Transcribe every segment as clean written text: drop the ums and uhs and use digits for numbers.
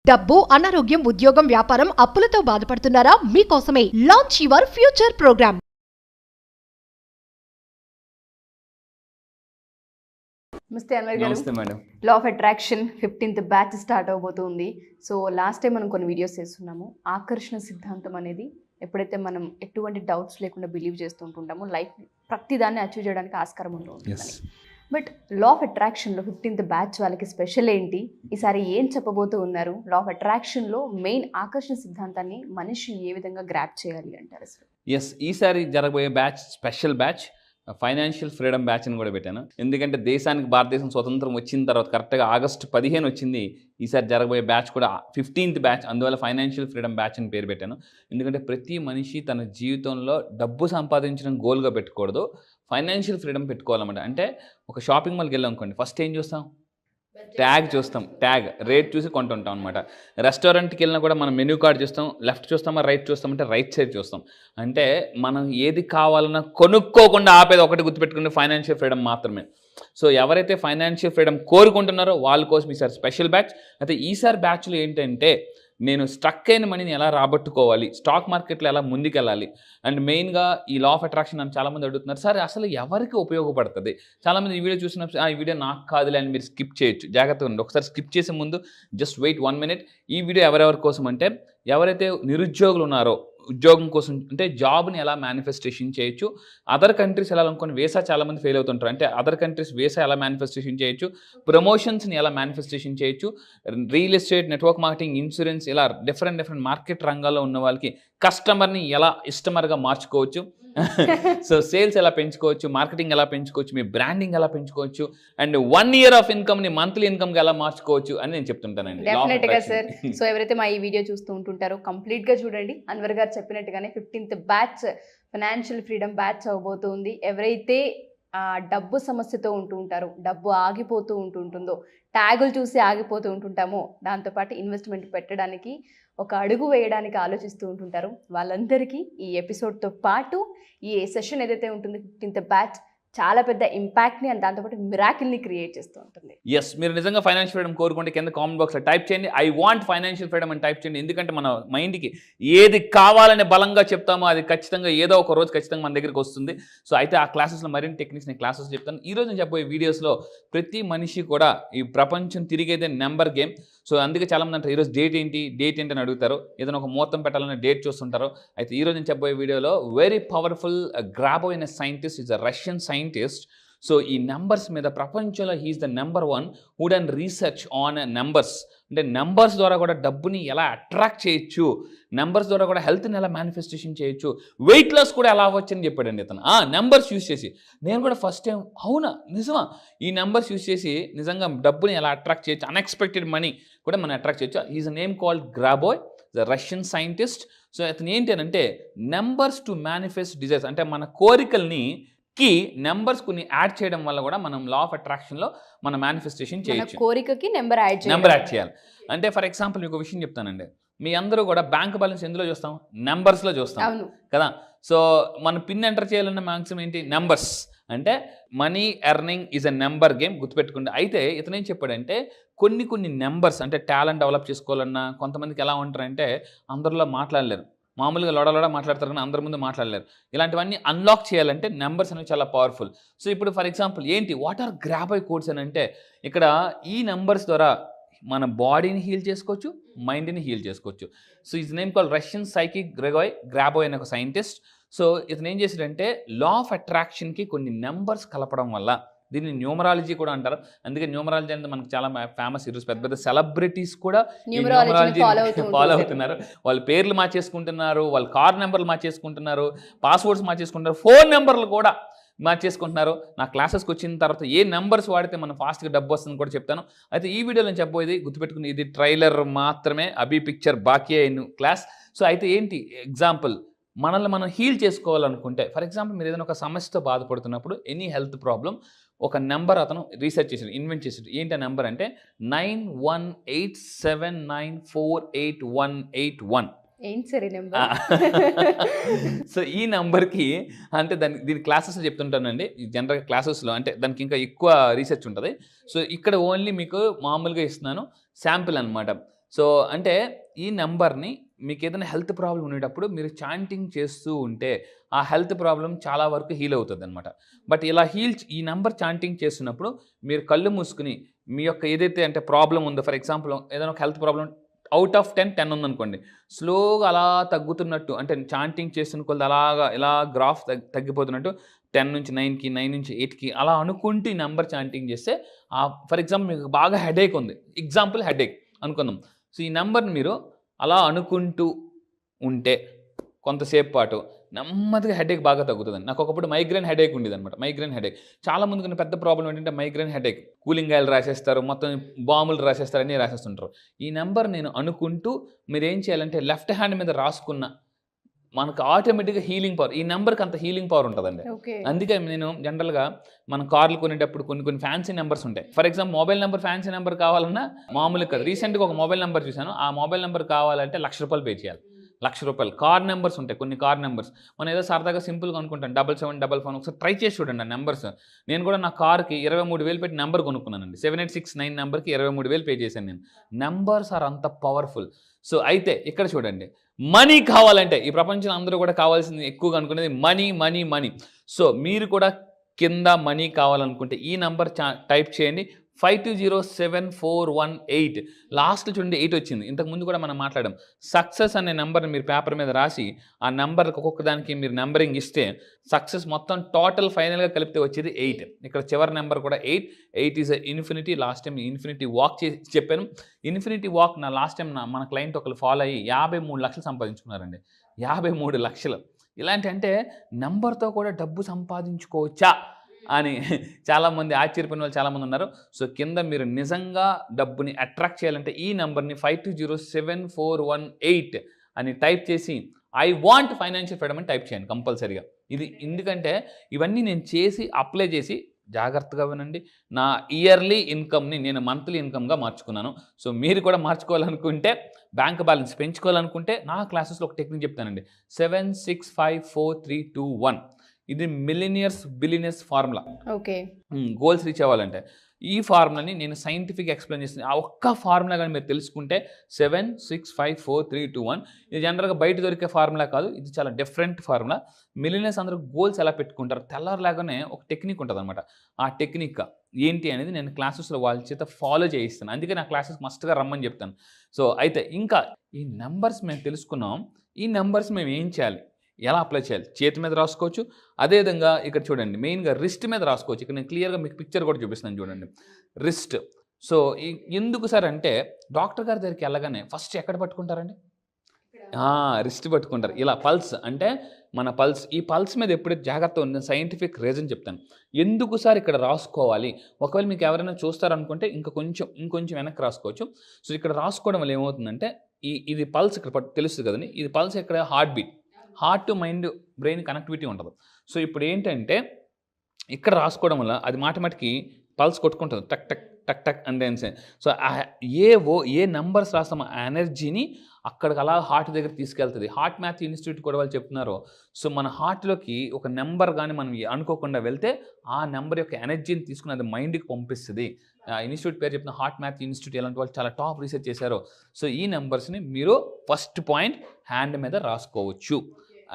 డబ్బు, అనారోగ్యం, ఉద్యోగం, వ్యాపారం, అప్పులతో బాధపడుతున్నారా? మీకోసమే లాంచ్ యువర్ ఫ్యూచర్ ప్రోగ్రామ్. నమస్తే అన్వర్ గారు. నమస్తే madam. Law of attraction 15th batch start అవబోతుంది. సో లాస్ట్ టైం మనం కొన్ని వీడియోస్ చేస్తున్నాము. ఆకర్షణ సిద్ధాంతం అనేది ఎప్పుడైతే మనం ఎటువంటి డౌట్స్ లేకుండా బిలీవ్ చేస్తూ ఉంటుంటామో లైఫ్ ప్రతిదాన్ని అచీవ్ చేయడానికి ఆస్కారం ఉంటుంది. బట్ లా ఆఫ్ అట్రాక్షన్లో 15th బ్యాచ్ వాళ్ళకి స్పెషల్ ఏంటి, ఈసారి ఏం చెప్పబోతూ ఉన్నారు, లా ఆఫ్ అట్రాక్షన్లో మెయిన్ ఆకర్షణ సిద్ధాంతాన్ని మనిషి ఏ విధంగా గ్రాప్ చేయాలి అంటారు అసలు? ఈసారి జరగబోయే batch special batch financial freedom batch అని కూడా పెట్టాను. ఎందుకంటే దేశానికి భారతదేశం స్వతంత్రం వచ్చిన తర్వాత కరెక్ట్గా ఆగస్టు 15 వచ్చింది. ఈసారి జరగబోయే బ్యాచ్ కూడా 15th బ్యాచ్, అందువల్ల ఫైనాన్షియల్ ఫ్రీడమ్ బ్యాచ్ అని పేరు పెట్టాను. ఎందుకంటే ప్రతి మనిషి తన జీవితంలో డబ్బు సంపాదించడం గోల్గా పెట్టుకూడదు, ఫైనాన్షియల్ ఫ్రీడమ్ పెట్టుకోవాలన్నమాట. అంటే ఒక షాపింగ్ మాల్కి వెళ్ళాం అనుకోండి, ఫస్ట్ ఏం చూస్తాం? ట్యాగ్ చూస్తాం, ట్యాగ్ రేట్ చూసి కొంటుంటాం అనమాట. రెస్టారెంట్కి వెళ్ళినా కూడా మనం మెనూ కార్డ్ చూస్తాం, లెఫ్ట్ చూస్తామా రైట్ చూస్తామంటే రైట్ సైడ్ చూస్తాం. అంటే మనం ఏది కావాలన్నా కొనుక్కోకుండా ఆపేది ఒకటి గుర్తుపెట్టుకుని ఫైనాన్షియల్ ఫ్రీడమ్ మాత్రమే. సో ఎవరైతే ఫైనాన్షియల్ ఫ్రీడమ్ కోరుకుంటున్నారో వాళ్ళ కోసం ఈసారి స్పెషల్ బ్యాచ్. అయితే ఈసారి బ్యాచ్లో ఏంటంటే నేను స్ట్రక్ అయిన మనీని ఎలా రాబట్టుకోవాలి, స్టాక్ మార్కెట్లో ఎలా ముందుకెళ్ళాలి, అండ్ మెయిన్గా ఈ లా ఆఫ్ అట్రాక్షన్ అని చాలామంది అడుగుతున్నారు, సరే అసలు ఎవరికి ఉపయోగపడుతుంది? చాలామంది ఈ వీడియో చూసినప్పుడు ఈ వీడియో నాకు కాదులే అని మీరు స్కిప్ చేయొచ్చు. జాగ్రత్తగా ఉండండి. ఒకసారి స్కిప్ చేసే ముందు జస్ట్ వెయిట్ 1 minute. ఈ వీడియో ఎవరెవరి కోసం అంటే ఎవరైతే నిరుద్యోగులు ఉన్నారో ఉద్యోగం కోసం, అంటే జాబ్ని ఎలా మేనిఫెస్టేషన్ చేయొచ్చు, అదర్ కంట్రీస్ ఎలా అనుకోని వీసా చాలామంది ఫెయిల్ అవుతుంటారు, అంటే అదర్ కంట్రీస్ వీసా ఎలా మేనిఫెస్టేషన్ చేయొచ్చు, ప్రమోషన్స్ని ఎలా మేనిఫెస్టేషన్ చేయొచ్చు, real estate, network marketing, insurance, ఇలా డిఫరెంట్ మార్కెట్ రంగాల్లో ఉన్న వాళ్ళకి కస్టమర్ని ఎలా ఇష్టమర్గా మార్చుకోవచ్చు, సో సేల్స్ ఎలా పెంచుకోవచ్చు, మార్కెటింగ్ ఎలా పెంచుకోవచ్చు, మీ బ్రాండింగ్ ఎలా పెంచుకోవచ్చు, అండ్ 1 year ఆఫ్ ఇన్కమ్ని మంత్లీ ఇన్కమ్గా ఎలా మార్చుకోవచ్చు అని నేను చెప్తుంటానండి. డెఫినెట్గా సార్. సో ఎవరైతే మా ఈ వీడియో చూస్తూ ఉంటుంటారో కంప్లీట్గా చూడండి. అన్వర్ గారు చెప్పినట్టుగానే 15th batch financial freedom batch అవబోతుంది. ఎవరైతే డబ్బు సమస్యతో ఉంటూ ఉంటారో, డబ్బు ఆగిపోతూ ఉంటుందో, ట్యాగులు చూసి ఆగిపోతూ ఉంటుంటామో, దాంతోపాటు ఇన్వెస్ట్మెంట్ పెట్టడానికి ఒక అడుగు వేయడానికి ఆలోచిస్తూ ఉంటుంటారు, వాళ్ళందరికీ ఈ ఎపిసోడ్తో పాటు ఈ సెషన్ ఏదైతే ఉంటుందో 15th బ్యాచ్ చాలా పెద్ద ఇంపాక్ట్ని అండ్ దాంతోపాటు మిరాకిల్ని క్రియేట్ చేస్తూ ఉంటుంది. మీరు నిజంగా ఫైనాన్షియల్ ఫ్రీడమ్ కోరుకుంటే కింద కామెంట్ బాక్స్లో టైప్ చేయండి, ఐ వాంట్ ఫైనాన్షియల్ ఫ్రీడమ్ అని టైప్ చేయండి. ఎందుకంటే మన మైండ్కి ఏది కావాలని బలంగా చెప్తామో అది ఖచ్చితంగా ఏదో ఒక రోజు ఖచ్చితంగా మన దగ్గరికి వస్తుంది. సో అయితే ఆ క్లాసెస్లో మరిన్ని టెక్నిక్స్ నేను క్లాసెస్ చెప్తాను. ఈరోజు నేను చెప్పబోయే వీడియోస్లో ప్రతి మనిషి కూడా ఈ ప్రపంచం తిరిగేదే నెంబర్ గేమ్. సో అందుకే చాలామంది అంటారు ఈరోజు డేట్ ఏంటి అని అడుగుతారు, ఏదైనా ఒక ముహూర్తం పెట్టాలనే డేట్ చూస్తుంటారు. అయితే ఈరోజు నేను చెప్పబోయే వీడియోలో వెరీ పవర్ఫుల్ గ్రాబోవ్ అయిన scientist, is a Russian scientist. So ఈ నెంబర్స్ మీద ప్రపంచంలో he is the number 1 who done research on numbers. అంటే నెంబర్స్ ద్వారా కూడా డబ్బుని ఎలా అట్రాక్ట్ చేయొచ్చు, నెంబర్స్ ద్వారా కూడా హెల్త్ని ఎలా మేనిఫెస్టేషన్ చేయొచ్చు, వెయిట్ లాస్ కూడా ఎలా అవ్వచ్చు అని చెప్పాడండి ఇతను. నెంబర్స్ యూస్ చేసి. నేను కూడా ఫస్ట్ టైం అవునా నిజమా ఈ నెంబర్స్ యూస్ చేసి నిజంగా డబ్బుని ఎలా అట్రాక్ట్ చేయొచ్చు, అన్ఎక్స్పెక్టెడ్ మనీ కూడా మనం అట్రాక్ట్ చేయొచ్చు. Is a name called Grabovoi, the Russian scientist. So అతను ఏంటి అంటే నెంబర్స్ టు మేనిఫెస్ట్ డిజైర్స్, అంటే మన కోరికల్ని నెంబర్స్ కొన్ని యాడ్ చేయడం వల్ల కూడా మనం లా ఆఫ్ అట్రాక్షన్లో మన మేనిఫెస్టేషన్ చేయొచ్చు. కోరికకి నెంబర్ యాడ్ చేయాలి. అంటే ఫర్ ఎగ్జాంపుల్ మీకు విషయం చెప్తానండి, మీ అందరూ కూడా బ్యాంక్ బ్యాలెన్స్ ఎందులో చూస్తాం? నెంబర్స్లో చూస్తాం కదా. సో మన పిన్ ఎంటర్ చేయాలన్న మ్యాక్సిమం ఏంటి? నెంబర్స్. అంటే money earning is a number game, గుర్తుపెట్టుకుంటే. అయితే ఇతను ఏం చెప్పాడంటే కొన్ని నెంబర్స్, అంటే టాలెంట్ డెవలప్ చేసుకోవాలన్నా కొంతమందికి ఎలా ఉంటారంటే అందరిలో మాట్లాడలేరు, మామూలుగా లోడ మాట్లాడతారు కానీ అందరి ముందు మాట్లాడలేరు. ఇలాంటివన్నీ అన్లాక్ చేయాలంటే నెంబర్స్ అనేవి చాలా పవర్ఫుల్. సో ఇప్పుడు ఫర్ ఎగ్జాంపుల్ ఏంటి, వాట్ ఆర్ గ్రాబోయ్ కోడ్స్ అని అంటే ఇక్కడ ఈ నెంబర్స్ ద్వారా మన బాడీని హీల్ చేసుకోవచ్చు, మైండ్ని హీల్ చేసుకోవచ్చు. So is name call Russian psychic Grabovoi అనే ఒక సైంటిస్ట్. సో ఇతను ఏం చేశాడంటే లా ఆఫ్ అట్రాక్షన్కి కొన్ని నెంబర్స్ కలపడం వల్ల, దీన్ని న్యూమరాలజీ కూడా అంటారు, అందుకే న్యూమరాలజీ అనేది మనకు చాలా ఫేమస్. ఈరోజు పెద్ద సెలబ్రిటీస్ కూడా న్యూమరాలజీ ఫాలో అవుతున్నారు. వాళ్ళ పేర్లు మార్చేసుకుంటున్నారు, వాళ్ళ కార్ నెంబర్లు మార్చేసుకుంటున్నారు, పాస్వర్డ్స్ మార్చేసుకుంటున్నారు, ఫోన్ నెంబర్లు కూడా మార్చేసుకుంటున్నారు. నా క్లాసెస్కి వచ్చిన తర్వాత ఏ నెంబర్స్ వాడితే మనం ఫాస్ట్గా డబ్బు వస్తుందని కూడా చెప్తాను. అయితే ఈ వీడియోలో నేను చెప్పబోయేది గుర్తుపెట్టుకుని, ఇది ట్రైలర్ మాత్రమే, అభి పిక్చర్ బాకీ అయిన క్లాస్. సో అయితే ఏంటి ఎగ్జాంపుల్, మనల్ని మనం హీల్ చేసుకోవాలనుకుంటే, ఫర్ ఎగ్జాంపుల్ మీరు ఏదైనా ఒక సమస్యతో బాధపడుతున్నప్పుడు, ఎనీ హెల్త్ ప్రాబ్లం, ఒక నెంబర్ అతను రీసెర్చ్ చేసాడు, ఇన్వెంట్ చేసాడు. ఏంటి ఆ నెంబర్ అంటే 9187948181. ఏంటి సరే నెంబర్. సో ఈ నెంబర్కి అంటే దీని క్లాసెస్లో చెప్తుంటానండి, జనరల్గా క్లాసెస్లో అంటే దానికి ఇంకా ఎక్కువ రీసెర్చ్ ఉంటుంది. సో ఇక్కడ ఓన్లీ మీకు మామూలుగా ఇస్తున్నాను శాంపిల్ అనమాట. సో అంటే ఈ నెంబర్ని మీకు ఏదైనా హెల్త్ ప్రాబ్లం ఉండేటప్పుడు మీరు చాంటింగ్ చేస్తూ ఉంటే ఆ హెల్త్ ప్రాబ్లం చాలా వరకు హీల్ అవుతుంది అనమాట. బట్ ఇలా ఈ నెంబర్ చాంటింగ్ చేస్తున్నప్పుడు మీరు కళ్ళు మూసుకుని మీ యొక్క ఏదైతే అంటే ప్రాబ్లం ఉందో, ఫర్ ఎగ్జాంపుల్ ఏదైనా ఒక హెల్త్ ప్రాబ్లం అవుట్ ఆఫ్ 10 ఉందనుకోండి, స్లోగా అలా తగ్గుతున్నట్టు అంటే చాంటింగ్ చేస్తున్న కొద్ది అలాగా ఇలా గ్రాఫ్ తగ్గిపోతున్నట్టు 10 నుంచి 9కి 9 నుంచి 8కి అలా అనుకుంటూ ఈ నెంబర్ చాంటింగ్ చేస్తే ఫర్ ఎగ్జాంపుల్ మీకు బాగా హెడేక్ ఉంది, ఎగ్జాంపుల్ హెడేక్ అనుకుందాం. సో ఈ నెంబర్ని మీరు అలా అనుకుంటూ ఉంటే కొంతసేపు పాటు నెమ్మదిగా హెడేక్ బాగా తగ్గుతుందండి. నాకు ఒకప్పుడు మైగ్రేన్ హెడేక్ ఉండేది అనమాట. మైగ్రేన్ హెడేక్ చాలా మందికి పెద్ద ప్రాబ్లం ఏంటంటే మైగ్రేన్ హెడేక్. కూలింగ్ ఆయిల్ రాసేస్తారు, మొత్తం బాములు రాసేస్తారు, అన్నీ రాసేస్తుంటారు. ఈ నెంబర్ నేను అనుకుంటూ మీరు ఏం చేయాలంటే లెఫ్ట్ హ్యాండ్ మీద రాసుకున్న మనకు ఆటోమేటిక్గా హీలింగ్ పవర్, ఈ నెంబర్కి అంత హీలింగ్ పవర్ ఉంటుందండి. అందుకే నేను జనరల్గా మన కార్లు కొనేటప్పుడు కొన్ని ఫ్యాన్సీ నెంబర్స్ ఉంటాయి. For example mobile number fancy number కావాలన్నా మామూలుగా కాదు. రీసెంట్గా ఒక మొబైల్ నెంబర్ చూశాను, ఆ మొబైల్ నెంబర్ కావాలంటే ₹1,00,000 పే చేయాలి. ₹1,00,000 కార్ నెంబర్స్ ఉంటాయి, కొన్ని కార్ నెంబర్స్. మనం ఏదో సరదాగా సింపుల్గా అనుకుంటాం 7755, ఒకసారి ట్రై చేసి చూడండి ఆ నెంబర్స్. నేను కూడా నా కార్కి 23,000 పెట్టి నెంబర్ కొనుక్కున్నానండి. 7869 నెంబర్కి 23,000 పే చేశాను నేను. నెంబర్స్ ఆర్ అంత పవర్ఫుల్. సో అయితే ఇక్కడ చూడండి, మనీ కావాలంటే ఈ ప్రపంచంలో అందరూ కూడా కావాల్సింది ఎక్కువగా అనుకునేది మనీ మనీ మనీ. సో మీరు కూడా కింద మనీ కావాలనుకుంటే ఈ నెంబర్ టైప్ చేయండి, 520748. లాస్ట్లో చూడండి 8 వచ్చింది. ఇంతకుముందు కూడా మనం మాట్లాడాం. సక్సెస్ అనే నెంబర్ని మీరు పేపర్ మీద రాసి ఆ నెంబర్కి ఒక్కొక్క దానికి మీరు నెంబరింగ్ ఇస్తే సక్సెస్ మొత్తం టోటల్ ఫైనల్గా కలిపితే వచ్చేది 8. ఇక్కడ చివరి నెంబర్ కూడా 8 is infinity. Last time infinity walk చెప్పాను. ఇన్ఫినిటీ వాక్ నా లాస్ట్ టైం మన క్లయింట్ ఒకరు ఫాలో అయ్యి 53 లక్షలు సంపాదించుకున్నారండి. 53 లక్షలు. ఇలాంటి అంటే నెంబర్తో కూడా డబ్బు సంపాదించుకోవచ్చా అని చాలామంది ఆశ్చర్యపోయిన వాళ్ళు చాలామంది ఉన్నారు. సో కింద మీరు నిజంగా డబ్బుని అట్రాక్ట్ చేయాలంటే ఈ నెంబర్ని 520748 అని టైప్ చేసి ఐ వాంట్ ఫైనాన్షియల్ ఫ్రీడమ్ అని టైప్ చేయండి కంపల్సరీగా. ఇది ఎందుకంటే ఇవన్నీ నేను చేసి అప్లై చేసి జాగ్రత్తగా వినండి. నా ఇయర్లీ ఇన్కమ్ని నేను మంత్లీ ఇన్కమ్గా మార్చుకున్నాను. సో మీరు కూడా మార్చుకోవాలనుకుంటే, బ్యాంక్ బ్యాలెన్స్ పెంచుకోవాలనుకుంటే నా క్లాసెస్లో ఒక టెక్నిక్ చెప్తానండి, 76543221. ఇది billionaires formula. Okay, goals reach అవ్వాలంటే ఈ ఫార్ములాని నేను సైంటిఫిక్ ఎక్స్ప్లెయిన్ చేస్తాను. ఆ ఒక్క ఫార్ములా కానీ మీరు తెలుసుకుంటే 76543221. ఇది జనరల్గా బయట దొరికే ఫార్ములా కాదు, ఇది చాలా డిఫరెంట్ ఫార్ములా. మిలియనర్స్ అందరూ గోల్స్ ఎలా పెట్టుకుంటారు, తెల్లారిలాగానే ఒక టెక్నిక్ ఉంటుంది అనమాట. ఆ టెక్నిక్ ఏంటి అనేది నేను క్లాసెస్లో వాళ్ళ చేత ఫాలో చేయిస్తాను. అందుకే నా క్లాసెస్ మస్ట్గా రమ్మని చెప్తాను. సో అయితే ఇంకా ఈ నెంబర్స్ మేము తెలుసుకున్నాం. ఈ నెంబర్స్ మేము ఏం చేయాలి, ఎలా అప్లై చేయాలి? చేతి మీద రాసుకోవచ్చు. అదేవిధంగా ఇక్కడ చూడండి, మెయిన్గా రిస్ట్ మీద రాసుకోవచ్చు. ఇక్కడ నేను క్లియర్గా మీకు పిక్చర్ కూడా చూపిస్తాను చూడండి, రిస్ట్. సో ఎందుకు సార్ అంటే డాక్టర్ గారి దగ్గరికి వెళ్ళగానే ఫస్ట్ ఎక్కడ పట్టుకుంటారండి? రిస్ట్ పట్టుకుంటారు. ఇలా పల్స్ అంటే మన పల్స్, ఈ పల్స్ మీద ఎప్పుడైతే జాగ్రత్త ఉంది, సైంటిఫిక్ రీజన్ చెప్తాను ఎందుకు సార్ ఇక్కడ రాసుకోవాలి. ఒకవేళ మీకు ఎవరైనా చూస్తారనుకుంటే ఇంకొంచెం వెనక్కి రాసుకోవచ్చు. సో ఇక్కడ రాసుకోవడం వల్ల ఏమవుతుందంటే ఇది పల్స్ ఇక్కడ తెలుస్తుంది కదండి, ఇది పల్స్ ఇక్కడ heart beat, heart to mind brain connectivity ఉంటుంది. సో ఇప్పుడు ఏంటంటే ఇక్కడ రాసుకోవడం వల్ల అది మాటిమాటికి పల్స్ కొట్టుకుంటుంది, టక్ టక్ టక్ టక్ అంటే. సో ఏ నెంబర్స్ రాస్తామో ఆ ఎనర్జీని అక్కడికి అలా హార్ట్ దగ్గర తీసుకెళ్తుంది. హార్ట్ మ్యాథ్ ఇన్స్టిట్యూట్ కూడా వాళ్ళు చెప్తున్నారు. సో మన హార్ట్లోకి ఒక నెంబర్ కానీ మనం అనుకోకుండా వెళ్తే ఆ నెంబర్ యొక్క ఎనర్జీని తీసుకుని అది మైండ్కి పంపిస్తుంది. ఇన్స్టిట్యూట్ పేరు చెప్పిన హార్ట్ మ్యాథ్ ఇన్స్టిట్యూట్, ఇలాంటి వాళ్ళు చాలా టాప్ రీసెర్చ్ చేశారు. సో ఈ నెంబర్స్ని మీరు ఫస్ట్ పాయింట్ హ్యాండ్ మీద రాసుకోవచ్చు.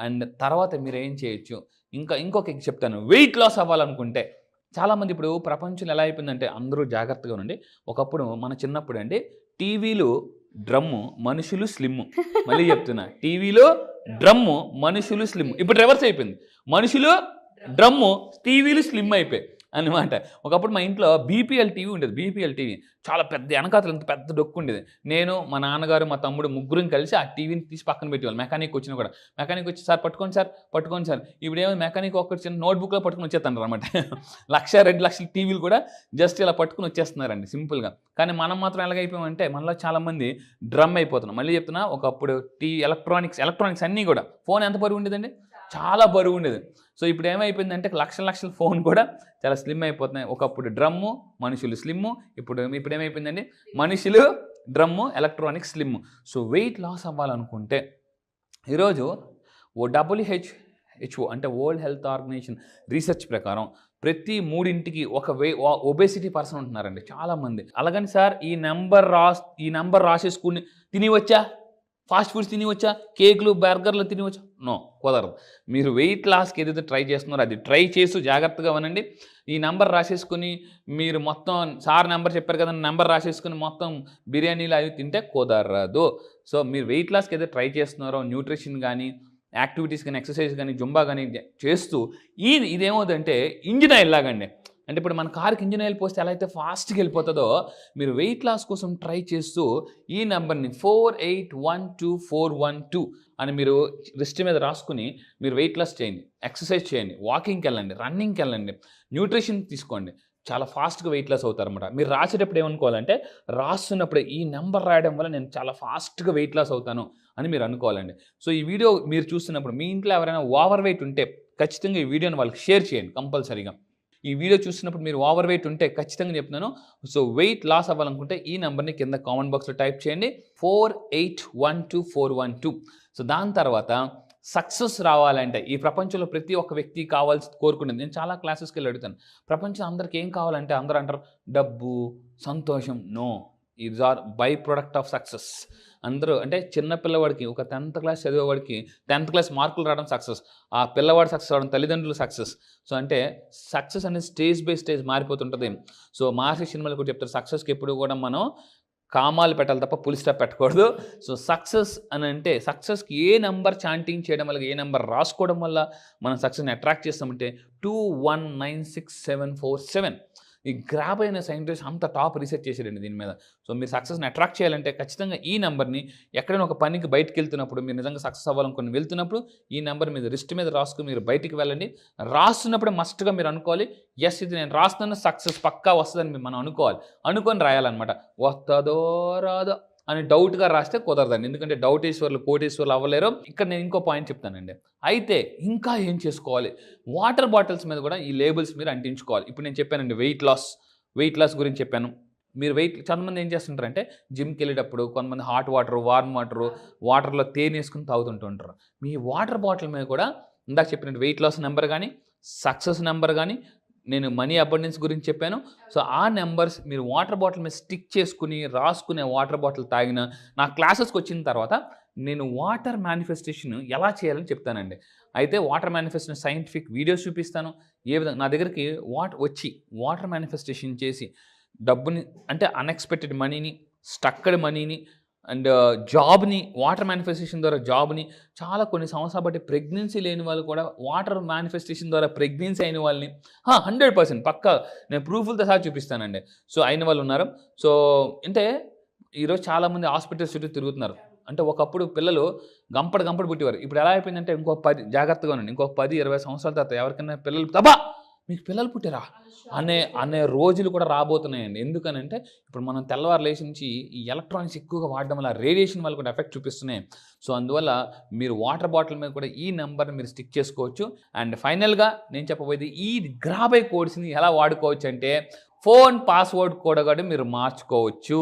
అండ్ తర్వాత మీరు ఏం చేయొచ్చు, ఇంకొక చెప్తాను, వెయిట్ లాస్ అవ్వాలనుకుంటే చాలామంది ఇప్పుడు ప్రపంచంలో ఎలా అయిపోయిందంటే అందరూ జాగ్రత్తగా ఉండండి. ఒకప్పుడు మన చిన్నప్పుడు అండి టీవీలు డ్రమ్ము, మనుషులు స్లిమ్. మళ్ళీ చెప్తున్నా, టీవీలో డ్రమ్ము, మనుషులు స్లిమ్. ఇప్పుడు రివర్స్ అయిపోయింది, మనుషులు డ్రమ్ము, టీవీలు స్లిమ్ అయిపోయాయి అనమాట. ఒకప్పుడు మా ఇంట్లో బీపీఎల్ టీవీ ఉండేది. బీపీఎల్ టీవీ చాలా పెద్ద వెనకాతలు ఇంత పెద్ద డొక్కు ఉండేది. నేను, మా నాన్నగారు, మా తమ్ముడు ముగ్గురం కలిసి ఆ టీవీని తీసి పక్కన పెట్టేవాళ్ళు. మెకానిక్ వచ్చినా కూడా మెకానిక్ వచ్చి సార్ పట్టుకోండి సార్. ఇప్పుడు ఏమో మెకానిక్ ఒక చిన్న నోట్బుక్లో పట్టుకుని వచ్చేస్తున్నారు అనమాట. 1,00,000 2 లక్షల టీవీలు కూడా జస్ట్ ఇలా పట్టుకుని వచ్చేస్తున్నారండి సింపుల్గా. కానీ మనం మాత్రం ఎలాగైపోయామంటే మనలో చాలామంది డ్రమ్ అయిపోతున్నాం. మళ్ళీ చెప్తున్నా, ఒకప్పుడు ఎలక్ట్రానిక్స్ అన్నీ కూడా, ఫోన్ ఎంత బరువు ఉండేదండి, చాలా బరువు ఉండేది. సో ఇప్పుడు ఏమైపోయిందంటే లక్షల ఫోన్ కూడా చాలా స్లిమ్ అయిపోతున్నాయి. ఒకప్పుడు డ్రమ్ము, మనుషులు స్లిమ్ము, ఇప్పుడు ఏమైపోయిందండి, మనుషులు drum, electronics slim. So weight loss అవ్వాలనుకుంటే ఈరోజు WHO అంటే వరల్డ్ హెల్త్ ఆర్గనైజేషన్ రీసెర్చ్ ప్రకారం ప్రతి 3 ఒక ఒబేసిటీ పర్సన్ ఉంటున్నారండి చాలామంది. అలాగని సార్ ఈ నెంబర్ రాసేసుకుని తినివచ్చా, ఫాస్ట్ ఫుడ్స్ తినివచ్చా, కేకులు బర్గర్లు తినివచ్చా? నో, కుదరదు. మీరు వెయిట్ లాస్కి ఏదైతే ట్రై చేస్తున్నారో అది ట్రై చేసి జాగ్రత్తగా వినండి. ఈ నెంబర్ రాసేసుకుని మీరు మొత్తం సార్ నెంబర్ చెప్పారు కదా నెంబర్ రాసేసుకుని మొత్తం బిర్యానీలు అవి తింటే కుదరదు. సో మీరు వెయిట్ లాస్కి ఏదైతే ట్రై చేస్తున్నారో న్యూట్రిషన్ కానీ యాక్టివిటీస్ కానీ ఎక్సర్సైజ్ కానీ జుంబా కానీ చేస్తూ ఇదేమవుతుందంటే ఇంజిన్ ఆయిల్ లాగండి. అంటే ఇప్పుడు మన కార్కి ఇంజిన్ ఆయిల్ పోస్తే ఎలా అయితే ఫాస్ట్గా వెళ్ళిపోతుందో మీరు వెయిట్ లాస్ కోసం ట్రై చేస్తూ ఈ నెంబర్ని 4812 అని మీరు రిస్ట్ మీద రాసుకుని మీరు వెయిట్ లాస్ చేయండి, ఎక్సర్సైజ్ చేయండి, వాకింగ్కి వెళ్ళండి, రన్నింగ్కి వెళ్ళండి, న్యూట్రిషన్ తీసుకోండి, చాలా ఫాస్ట్గా వెయిట్ లాస్ అవుతారన్నమాట. మీరు రాసేటప్పుడు ఏమనుకోవాలంటే రాస్తున్నప్పుడు ఈ నెంబర్ రాయడం వల్ల నేను చాలా ఫాస్ట్గా వెయిట్ లాస్ అవుతాను అని మీరు అనుకోవాలండి. సో ఈ వీడియో మీరు చూస్తున్నప్పుడు మీ ఇంట్లో ఎవరైనా ఓవర్ వెయిట్ ఉంటే ఖచ్చితంగా ఈ వీడియోని వాళ్ళకి షేర్ చేయండి కంపల్సరీగా. ఈ వీడియో చూసినప్పుడు మీరు ఓవర్ వెయిట్ ఉంటే ఖచ్చితంగా చెప్తున్నాను. సో వెయిట్ లాస్ అవ్వాలనుకుంటే ఈ నెంబర్ని కింద కామెంట్ బాక్స్లో టైప్ చేయండి 4812. సో దాని తర్వాత సక్సెస్ రావాలంటే ఈ ప్రపంచంలో ప్రతి ఒక్క వ్యక్తి కోరుకునేది, నేను చాలా క్లాసెస్కి వెళ్ళి అడుగుతాను, ప్రపంచం అందరికి ఏం కావాలంటే అందరూ అంటారు డబ్బు, సంతోషం. No, is are by product of success. అందరూ అంటే చిన్న పిల్లవాడికి ఒక 10th క్లాస్ చదివేవాడికి 10th క్లాస్ మార్కులు రావడం సక్సెస్, ఆ పిల్లవాడు సక్సెస్ అవ్వడం తల్లిదండ్రులు సక్సెస్. సో అంటే సక్సెస్ అనేది స్టేజ్ బై స్టేజ్ మారిపోతుంటుంది. సో మహర్షి సినిమాలు కూడా చెప్తారు సక్సెస్కి ఎప్పుడు కూడా మనం కామాలు పెట్టాలి తప్ప పులి స్టాప్ పెట్టకూడదు. సో సక్సెస్ అని అంటే సక్సెస్కి ఏ నెంబర్ చాంటింగ్ చేయడం వల్ల, ఏ నెంబర్ రాసుకోవడం వల్ల మనం సక్సెస్ని అట్రాక్ట్ చేస్తామంటే 219647. ఈ గ్రాబ్ అయిన సైంటిస్ట్ అంత టాప్ రీసెర్చ్ చేశారండి దీని మీద. సో మీరు సక్సెస్ని అట్రాక్ట్ చేయాలంటే ఖచ్చితంగా ఈ నెంబర్ని ఎక్కడైనా ఒక పనికి బయటకు వెళ్తున్నప్పుడు, మీరు నిజంగా సక్సెస్ అవ్వాలనుకుని వెళ్తున్నప్పుడు ఈ నెంబర్ మీద రిస్ట్ మీద రాసుకుని మీరు బయటికి వెళ్ళండి. రాస్తున్నప్పుడు మస్ట్గా మీరు అనుకోవాలి ఎస్ ఇది నేను రాస్తున్న సక్సెస్ పక్కా వస్తుందని మనం అనుకొని రాయాలన్నమాట. వస్తుందో రాదో అని డౌట్గా రాస్తే కుదరదండి, ఎందుకంటే డౌటేశ్వర్లు కోటేశ్వర్లు అవ్వలేరు. ఇక్కడ నేను ఇంకో పాయింట్ చెప్తానండి. అయితే ఇంకా ఏం చేసుకోవాలి, వాటర్ బాటిల్స్ మీద కూడా ఈ లేబుల్స్ మీరు అంటించుకోవాలి. ఇప్పుడు నేను చెప్పానండి వెయిట్ లాస్ గురించి చెప్పాను. మీరు చాలామంది ఏం చేస్తుంటారంటే జిమ్కి వెళ్ళేటప్పుడు కొంతమంది హాట్ వాటర్, వార్మ్ వాటర్లో తేనె వేసుకుని తాగుతుంటుంటారు. మీ వాటర్ బాటిల్ మీద కూడా ఇందాక చెప్పినట్టు వెయిట్ లాస్ నెంబర్ కానీ సక్సెస్ నెంబర్ కానీ, నేను మనీ అబండెన్స్ గురించి చెప్పాను. సో ఆ నెంబర్స్ మీరు వాటర్ బాటిల్ మీద స్టిక్ చేసుకుని రాసుకునే వాటర్ బాటిల్ తాగిన నా క్లాసెస్కి వచ్చిన తర్వాత నేను వాటర్ మేనిఫెస్టేషన్ ఎలా చేయాలని చెప్తానండి. అయితే వాటర్ మేనిఫెస్టేషన్ సైంటిఫిక్ వీడియోస్ చూపిస్తాను. ఏ విధంగా నా దగ్గరికి వాటర్ మేనిఫెస్టేషన్ చేసి డబ్బుని అంటే అన్ఎక్స్పెక్టెడ్ మనీని, స్టక్కడ్ మనీని అండ్ జాబ్ని, వాటర్ మేనిఫెస్టేషన్ ద్వారా జాబ్ని, చాలా కొన్ని సంవత్సరాలు బట్టి ప్రెగ్నెన్సీ లేని వాళ్ళు కూడా వాటర్ మేనిఫెస్టేషన్ ద్వారా ప్రెగ్నెన్సీ అయిన వాళ్ళని 100% పక్కా నేను ప్రూఫ్లతో సహా చూపిస్తానండి. సో అయిన వాళ్ళు ఉన్నారు. సో అంటే ఈరోజు చాలామంది హాస్పిటల్స్ చుట్టూ తిరుగుతున్నారు. అంటే ఒకప్పుడు పిల్లలు గంపడు పుట్టేవారు. ఇప్పుడు ఎలా అయిపోయిందంటే జాగ్రత్తగా ఉండండి, ఇంకొక 10-20 సంవత్సరాల తర్వాత ఎవరికైనా పిల్లలు మీకు పిల్లలు పుట్టారా అనే రోజులు కూడా రాబోతున్నాయండి. ఎందుకనంటే ఇప్పుడు మనం తెల్లవారు లేచి నుంచి ఈ ఎలక్ట్రానిక్స్ ఎక్కువగా వాడడం వల్ల రేడియేషన్ వల్ల కూడా ఎఫెక్ట్ చూపిస్తున్నాయి. సో అందువల్ల మీరు వాటర్ బాటిల్ మీద కూడా ఈ నెంబర్ని మీరు స్టిక్ చేసుకోవచ్చు. అండ్ ఫైనల్గా నేను చెప్పబోయేది ఈ గ్రాబై కోడ్స్ని ఎలా వాడుకోవచ్చు అంటే ఫోన్ పాస్వర్డ్ కూడా మీరు మార్చుకోవచ్చు.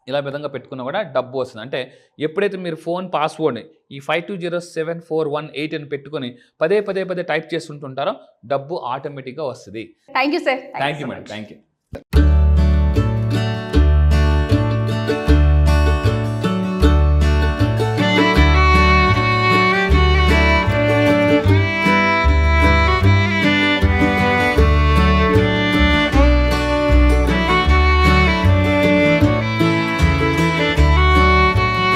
ఇలా విధంగా పెట్టుకున్నా కూడా డబ్బు వస్తుంది. అంటే ఎప్పుడైతే మీరు ఫోన్ పాస్వర్డ్ని ఈ 520741 అని పెట్టుకొని పదే టైప్ చేస్తుంటారో డబ్బు ఆటోమేటిక్గా వస్తుంది. Thank you sir. Thank you madam. Thank you.